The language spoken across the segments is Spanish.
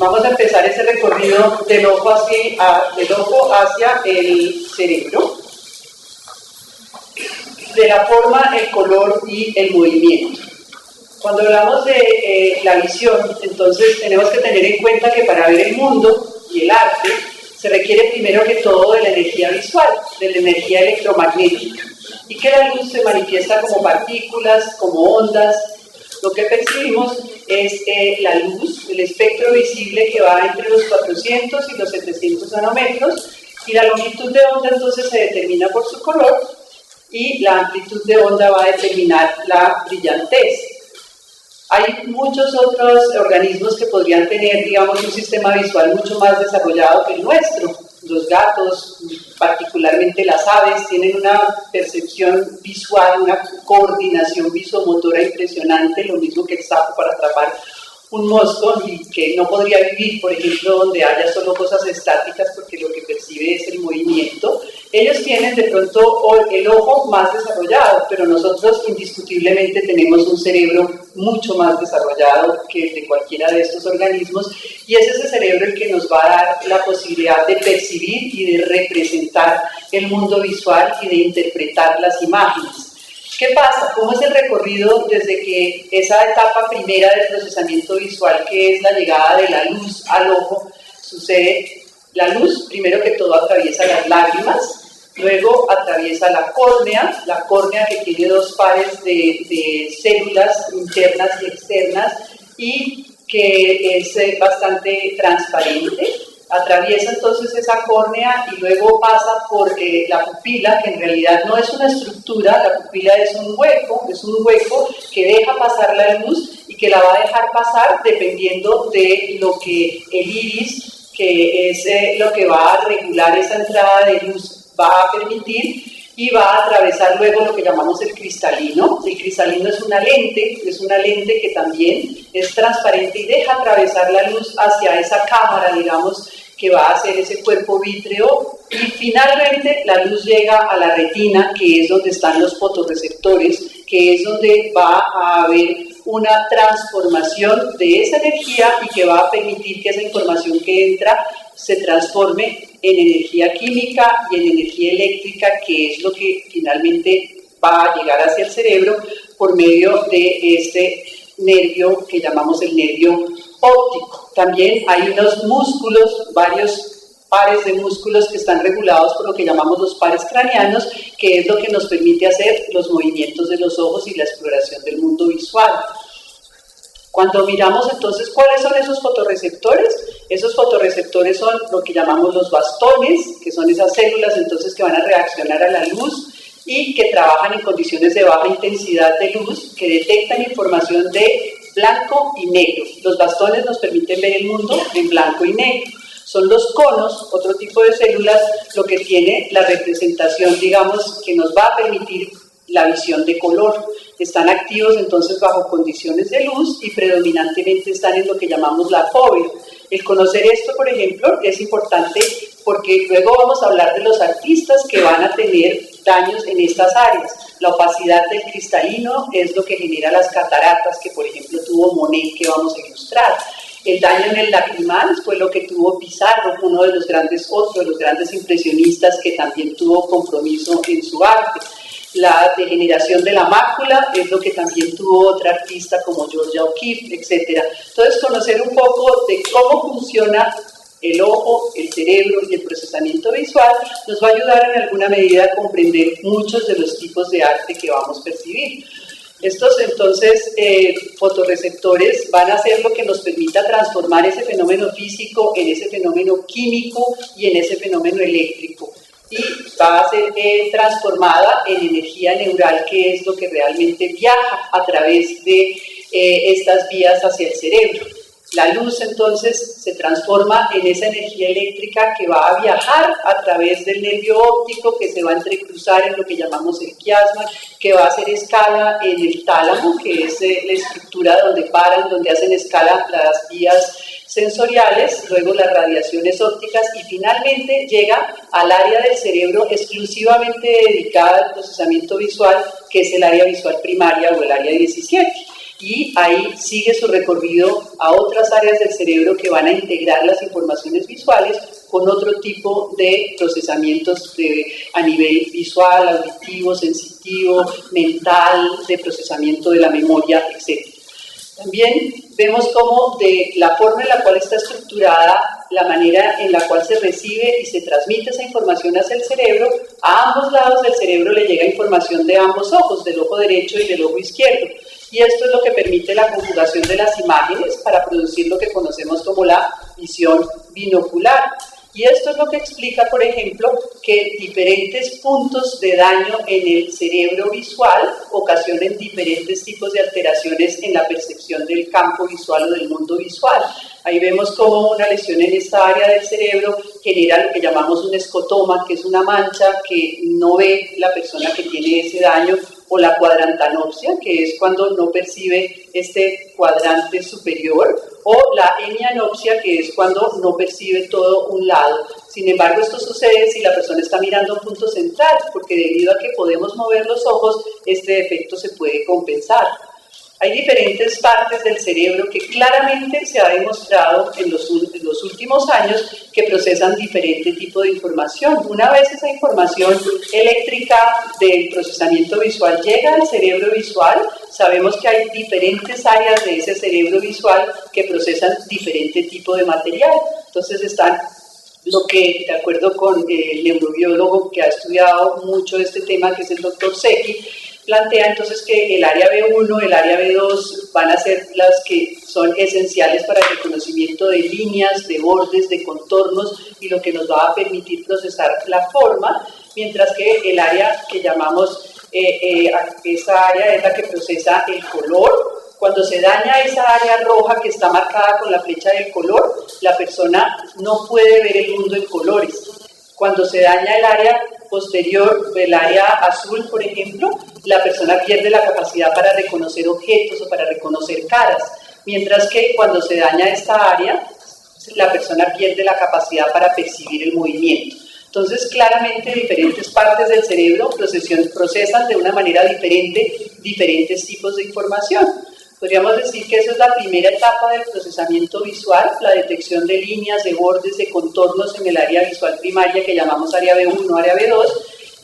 Vamos a empezar ese recorrido del ojo hacia el cerebro, de la forma, el color y el movimiento. Cuando hablamos de la visión, entonces tenemos que tener en cuenta que para ver el mundo y el arte se requiere primero que todo de la energía visual, de la energía electromagnética, y que la luz se manifiesta como partículas, como ondas. Lo que percibimos es la luz, el espectro visible que va entre los 400 y los 700 nanómetros, y la longitud de onda entonces se determina por su color, y la amplitud de onda va a determinar la brillantez. Hay muchos otros organismos que podrían tener, digamos, un sistema visual mucho más desarrollado que el nuestro. Los gatos, particularmente las aves, tienen una percepción visual, una coordinación visomotora impresionante, lo mismo que el sapo para atrapar un mosco, y que no podría vivir, por ejemplo, donde haya solo cosas estáticas, porque lo que percibe es el movimiento. Ellos tienen de pronto el ojo más desarrollado, pero nosotros indiscutiblemente tenemos un cerebro mucho más desarrollado que el de cualquiera de estos organismos, y es ese cerebro el que nos va a dar la posibilidad de percibir y de representar el mundo visual y de interpretar las imágenes. ¿Qué pasa? ¿Cómo es el recorrido desde que esa etapa primera del procesamiento visual, que es la llegada de la luz al ojo, sucede? La luz, primero que todo, atraviesa las lágrimas, luego atraviesa la córnea que tiene dos pares de células internas y externas y que es bastante transparente. Atraviesa entonces esa córnea y luego pasa por la pupila, que en realidad no es una estructura, la pupila es un hueco que deja pasar la luz y que la va a dejar pasar dependiendo de lo que el iris, que es lo que va a regular esa entrada de luz, va a permitir, y va a atravesar luego lo que llamamos el cristalino. El cristalino es una lente que también es transparente y deja atravesar la luz hacia esa cámara, digamos, que va a ser ese cuerpo vítreo, y finalmente la luz llega a la retina, que es donde están los fotorreceptores, que es donde va a haber una transformación de esa energía y que va a permitir que esa información que entra se transforme en energía química y en energía eléctrica, que es lo que finalmente va a llegar hacia el cerebro por medio de este nervio que llamamos el nervio óptico. También hay unos músculos, varios pares de músculos que están regulados por lo que llamamos los pares craneanos, que es lo que nos permite hacer los movimientos de los ojos y la exploración del mundo visual. Cuando miramos entonces cuáles son esos fotorreceptores son lo que llamamos los bastones, que son esas células entonces que van a reaccionar a la luz y que trabajan en condiciones de baja intensidad de luz, que detectan información de blanco y negro. Los bastones nos permiten ver el mundo en blanco y negro. Son los conos, otro tipo de células, lo que tiene la representación, digamos, que nos va a permitir la visión de color. Están activos entonces bajo condiciones de luz y predominantemente están en lo que llamamos la fóvea. El conocer esto, por ejemplo, es importante porque luego vamos a hablar de los artistas que van a tener daños en estas áreas. La opacidad del cristalino es lo que genera las cataratas que, por ejemplo, tuvo Monet, que vamos a ilustrar. El daño en el lacrimal fue lo que tuvo Pizarro, otro de los grandes impresionistas que también tuvo compromiso en su arte. La degeneración de la mácula es lo que también tuvo otra artista como Georgia O'Keeffe, etc. Entonces, conocer un poco de cómo funciona el ojo, el cerebro y el procesamiento visual nos va a ayudar en alguna medida a comprender muchos de los tipos de arte que vamos a percibir. Estos entonces fotorreceptores van a ser lo que nos permita transformar ese fenómeno físico en ese fenómeno químico y en ese fenómeno eléctrico. Y va a ser transformada en energía neural, que es lo que realmente viaja a través de estas vías hacia el cerebro. La luz entonces se transforma en esa energía eléctrica que va a viajar a través del nervio óptico, que se va a entrecruzar en lo que llamamos el quiasma, que va a hacer escala en el tálamo, que es la estructura donde hacen escala las vías sensoriales, luego las radiaciones ópticas y finalmente llega al área del cerebro exclusivamente dedicada al procesamiento visual, que es el área visual primaria o el área 17. y ahí sigue su recorrido a otras áreas del cerebro que van a integrar las informaciones visuales con otro tipo de procesamientos a nivel visual, auditivo, sensitivo, mental, de procesamiento de la memoria, etc. También vemos cómo de la forma en la cual está estructurada, la manera en la cual se recibe y se transmite esa información hacia el cerebro, a ambos lados del cerebro le llega información de ambos ojos, del ojo derecho y del ojo izquierdo. Y esto es lo que permite la conjugación de las imágenes para producir lo que conocemos como la visión binocular. Y esto es lo que explica, por ejemplo, que diferentes puntos de daño en el cerebro visual ocasionen diferentes tipos de alteraciones en la percepción del campo visual o del mundo visual. Ahí vemos cómo una lesión en esta área del cerebro genera lo que llamamos un escotoma, que es una mancha que no ve la persona que tiene ese daño, o la cuadrantanopsia, que es cuando no percibe este cuadrante superior, o la hemianopsia, que es cuando no percibe todo un lado. Sin embargo, esto sucede si la persona está mirando a un punto central, porque debido a que podemos mover los ojos, este defecto se puede compensar. Hay diferentes partes del cerebro que claramente se ha demostrado en los últimos años que procesan diferente tipo de información. Una vez esa información eléctrica del procesamiento visual llega al cerebro visual, sabemos que hay diferentes áreas de ese cerebro visual que procesan diferente tipo de material. Entonces están lo que, de acuerdo con el neurobiólogo que ha estudiado mucho este tema, que es el doctor Secchi, plantea entonces que el área B1, el área B2 van a ser las que son esenciales para el reconocimiento de líneas, de bordes, de contornos y lo que nos va a permitir procesar la forma, mientras que el área que llamamos, esa área es la que procesa el color. Cuando se daña esa área roja que está marcada con la flecha del color, la persona no puede ver el mundo en colores. Cuando se daña el área posterior, el área azul, por ejemplo, la persona pierde la capacidad para reconocer objetos o para reconocer caras, mientras que cuando se daña esta área, la persona pierde la capacidad para percibir el movimiento. Entonces, claramente, diferentes partes del cerebro procesan de una manera diferente diferentes tipos de información. Podríamos decir que esa es la primera etapa del procesamiento visual, la detección de líneas, de bordes, de contornos en el área visual primaria que llamamos área B1, área B2,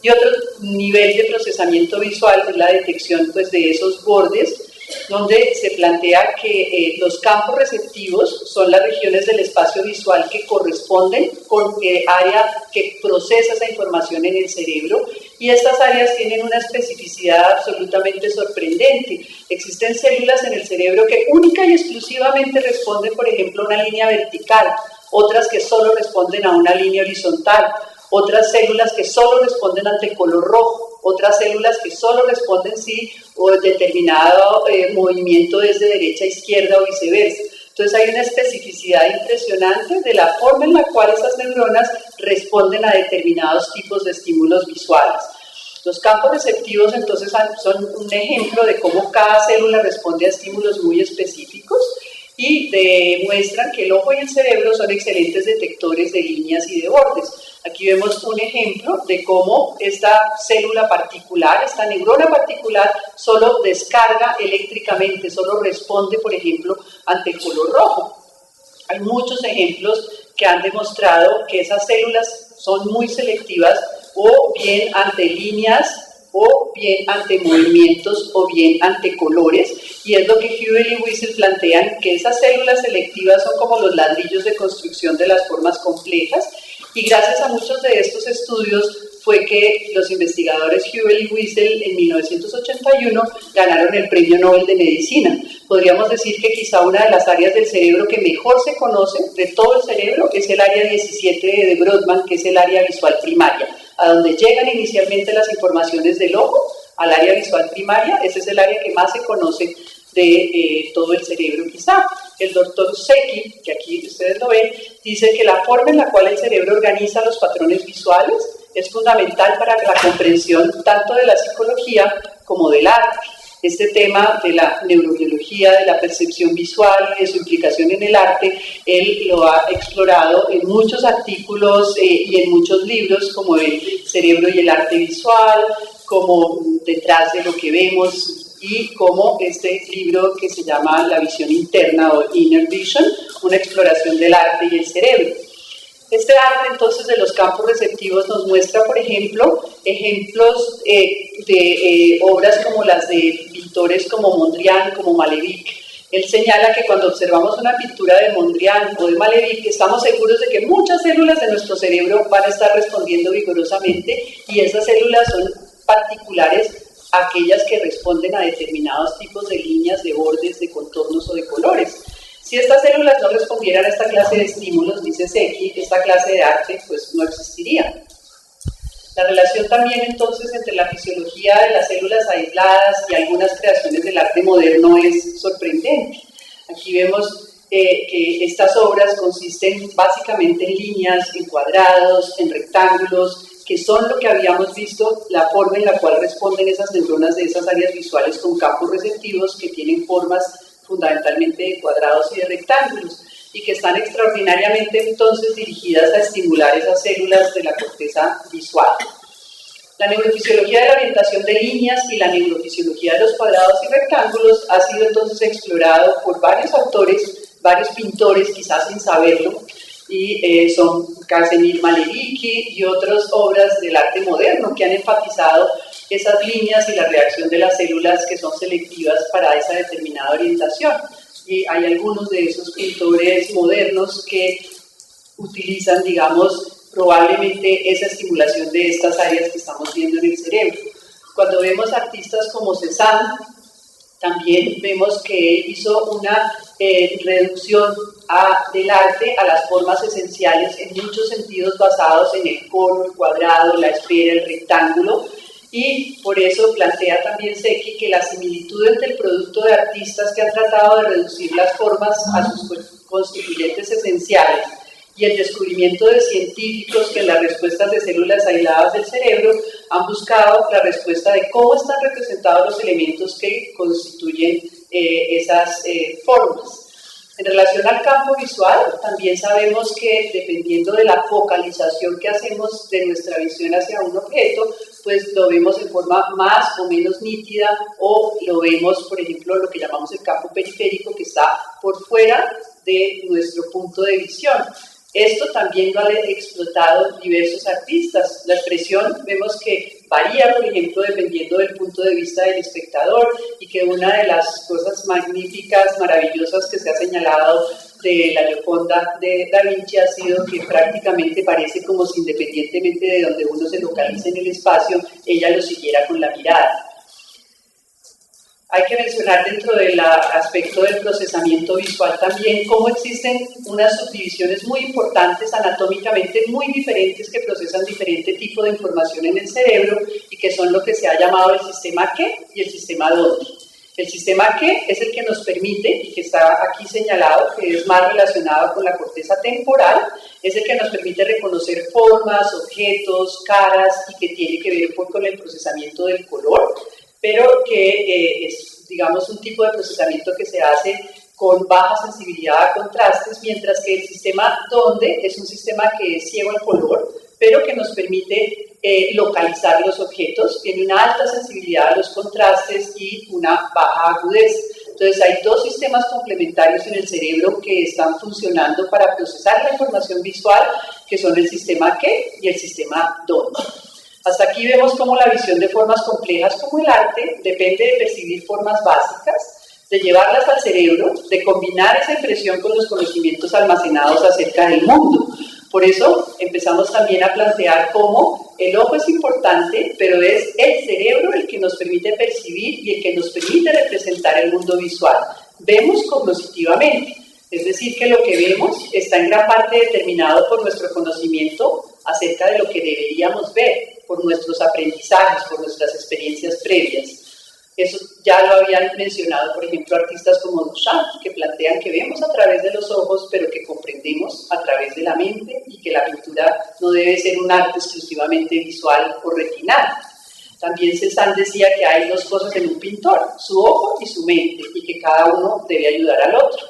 y otro nivel de procesamiento visual es la detección pues, de esos bordes, donde se plantea que los campos receptivos son las regiones del espacio visual que corresponden con el área que procesa esa información en el cerebro, y estas áreas tienen una especificidad absolutamente sorprendente. Existen células en el cerebro que única y exclusivamente responden, por ejemplo, a una línea vertical, otras que solo responden a una línea horizontal, otras células que solo responden ante color rojo, otras células que solo responden si o determinado movimiento es de derecha a izquierda o viceversa. Entonces hay una especificidad impresionante de la forma en la cual esas neuronas responden a determinados tipos de estímulos visuales. Los campos receptivos entonces son un ejemplo de cómo cada célula responde a estímulos muy específicos y demuestran que el ojo y el cerebro son excelentes detectores de líneas y de bordes. Aquí vemos un ejemplo de cómo esta célula particular, esta neurona particular, solo descarga eléctricamente, solo responde, por ejemplo, ante el color rojo. Hay muchos ejemplos que han demostrado que esas células son muy selectivas o bien ante líneas, o bien ante movimientos, o bien ante colores, y es lo que Hubel y Wiesel plantean, que esas células selectivas son como los ladrillos de construcción de las formas complejas, y gracias a muchos de estos estudios fue que los investigadores Hubel y Wiesel en 1981 ganaron el Premio Nobel de Medicina. Podríamos decir que quizá una de las áreas del cerebro que mejor se conoce de todo el cerebro es el área 17 de Brodmann, que es el área visual primaria, a donde llegan inicialmente las informaciones del ojo, al área visual primaria. Ese es el área que más se conoce de todo el cerebro quizá. El doctor Secchi, que aquí ustedes lo ven, dice que la forma en la cual el cerebro organiza los patrones visuales es fundamental para la comprensión tanto de la psicología como del arte. Este tema de la neurobiología, de la percepción visual y de su implicación en el arte, él lo ha explorado en muchos artículos y en muchos libros, como El cerebro y el arte visual, como Detrás de lo que vemos, y como este libro que se llama La visión interna o Inner Vision, una exploración del arte y el cerebro. Este arte entonces de los campos receptivos nos muestra, por ejemplo, ejemplos de obras como las de pintores como Mondrian, como Malevich. Él señala que cuando observamos una pintura de Mondrian o de Malevich, estamos seguros de que muchas células de nuestro cerebro van a estar respondiendo vigorosamente y esas células son particulares a aquellas que responden a determinados tipos de líneas, de bordes, de contornos o de colores. Si estas células no respondieran a esta clase de estímulos, dice Zecchi, esta clase de arte pues no existiría. La relación también entonces entre la fisiología de las células aisladas y algunas creaciones del arte moderno es sorprendente. Aquí vemos que estas obras consisten básicamente en líneas, en cuadrados, en rectángulos, que son lo que habíamos visto, la forma en la cual responden esas neuronas de esas áreas visuales con campos receptivos que tienen formas fundamentalmente de cuadrados y de rectángulos, y que están extraordinariamente entonces dirigidas a estimular esas células de la corteza visual. La neurofisiología de la orientación de líneas y la neurofisiología de los cuadrados y rectángulos ha sido entonces explorado por varios autores, varios pintores, quizás sin saberlo, y son Casimir Malevich y otras obras del arte moderno que han enfatizado esas líneas y la reacción de las células que son selectivas para esa determinada orientación. Y hay algunos de esos pintores modernos que utilizan, digamos, probablemente esa estimulación de estas áreas que estamos viendo en el cerebro. Cuando vemos artistas como Cézanne, también vemos que él hizo una reducción del arte a las formas esenciales en muchos sentidos basados en el cono, el cuadrado, la esfera, el rectángulo, y por eso plantea también Zecchi que la similitud entre el producto de artistas que han tratado de reducir las formas a sus constituyentes esenciales y el descubrimiento de científicos que en las respuestas de células aisladas del cerebro han buscado la respuesta de cómo están representados los elementos que constituyen esas formas. En relación al campo visual, también sabemos que dependiendo de la focalización que hacemos de nuestra visión hacia un objeto, pues lo vemos en forma más o menos nítida o lo vemos, por ejemplo, lo que llamamos el campo periférico que está por fuera de nuestro punto de visión. Esto también lo han explotado diversos artistas. La expresión vemos que varía, por ejemplo, dependiendo del punto de vista del espectador y que una de las cosas magníficas, maravillosas que se ha señalado de la Gioconda de Da Vinci ha sido que prácticamente parece como si independientemente de donde uno se localice en el espacio, ella lo siguiera con la mirada. Hay que mencionar dentro del aspecto del procesamiento visual también cómo existen unas subdivisiones muy importantes, anatómicamente muy diferentes, que procesan diferente tipo de información en el cerebro y que son lo que se ha llamado el sistema ¿qué? Y el sistema ¿dónde? El sistema ¿qué? Es el que nos permite, y que está aquí señalado, que es más relacionado con la corteza temporal, es el que nos permite reconocer formas, objetos, caras y que tiene que ver con el procesamiento del color, pero que es, digamos, un tipo de procesamiento que se hace con baja sensibilidad a contrastes, mientras que el sistema ¿dónde? Es un sistema que es ciego al color, pero que nos permite localizar los objetos, tiene una alta sensibilidad a los contrastes y una baja agudeza. Entonces hay dos sistemas complementarios en el cerebro que están funcionando para procesar la información visual, que son el sistema ¿qué? Y el sistema ¿dónde? Hasta aquí vemos cómo la visión de formas complejas como el arte depende de percibir formas básicas, de llevarlas al cerebro, de combinar esa impresión con los conocimientos almacenados acerca del mundo. Por eso empezamos también a plantear cómo el ojo es importante, pero es el cerebro el que nos permite percibir y el que nos permite representar el mundo visual. Vemos cognitivamente, es decir, que lo que vemos está en gran parte determinado por nuestro conocimiento acerca de lo que deberíamos ver, por nuestros aprendizajes, por nuestras experiencias previas. Eso ya lo habían mencionado, por ejemplo, artistas como Duchamp, que plantean que vemos a través de los ojos, pero que comprendemos a través de la mente y que la pintura no debe ser un arte exclusivamente visual o retinal. También Cézanne decía que hay dos cosas en un pintor, su ojo y su mente, y que cada uno debe ayudar al otro.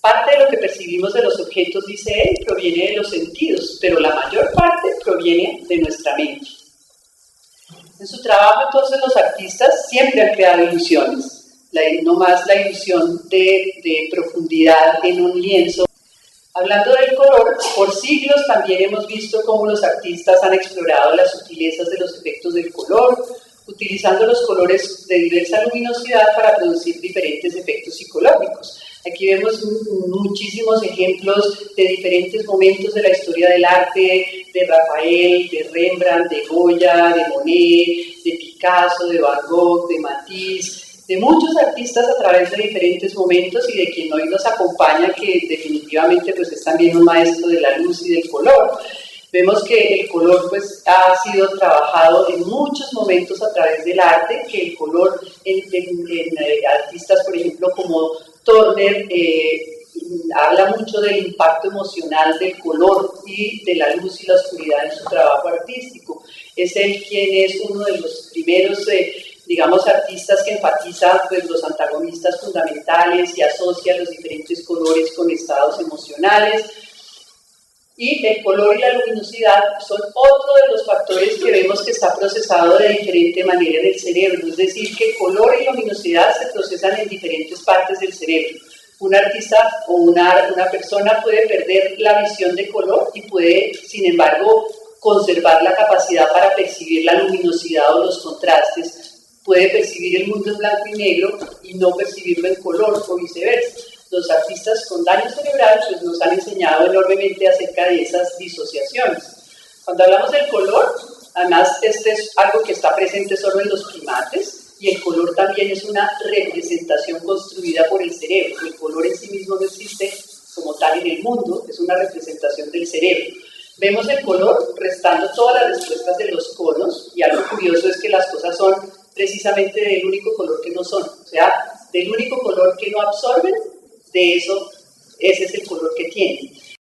Parte de lo que percibimos de los objetos, dice él, proviene de los sentidos, pero la mayor parte proviene de nuestra mente. En su trabajo, entonces, los artistas siempre han creado ilusiones, no más la ilusión de profundidad en un lienzo. Hablando del color, por siglos también hemos visto cómo los artistas han explorado las sutilezas de los efectos del color, utilizando los colores de diversa luminosidad para producir diferentes efectos psicológicos. Aquí vemos muchísimos ejemplos de diferentes momentos de la historia del arte, de Rafael, de Rembrandt, de Goya, de Monet, de Picasso, de Van Gogh, de Matisse, de muchos artistas a través de diferentes momentos y de quien hoy nos acompaña, que definitivamente pues, es también un maestro de la luz y del color. Vemos que el color pues, ha sido trabajado en muchos momentos a través del arte, que el color en artistas, por ejemplo, como Turner, habla mucho del impacto emocional del color y de la luz y la oscuridad en su trabajo artístico. Es él quien es uno de los primeros digamos, artistas que enfatiza pues, los antagonistas fundamentales y asocia los diferentes colores con estados emocionales. Y el color y la luminosidad son otro de los factores que vemos que está procesado de diferente manera en el cerebro. Es decir, que color y luminosidad se procesan en diferentes partes del cerebro. Un artista o una persona puede perder la visión de color y puede, sin embargo, conservar la capacidad para percibir la luminosidad o los contrastes. Puede percibir el mundo en blanco y negro y no percibirlo en color o viceversa. Los artistas con daño cerebral pues, nos han enseñado enormemente acerca de esas disociaciones. Cuando hablamos del color, además este es algo que está presente solo en los primates y el color también es una representación construida por el cerebro. El color en sí mismo no existe como tal en el mundo, es una representación del cerebro. Vemos el color restando todas las respuestas de los conos y algo curioso es que las cosas son precisamente del único color que no son, o sea, del único color que no absorben, de eso, ese es el color que tienen.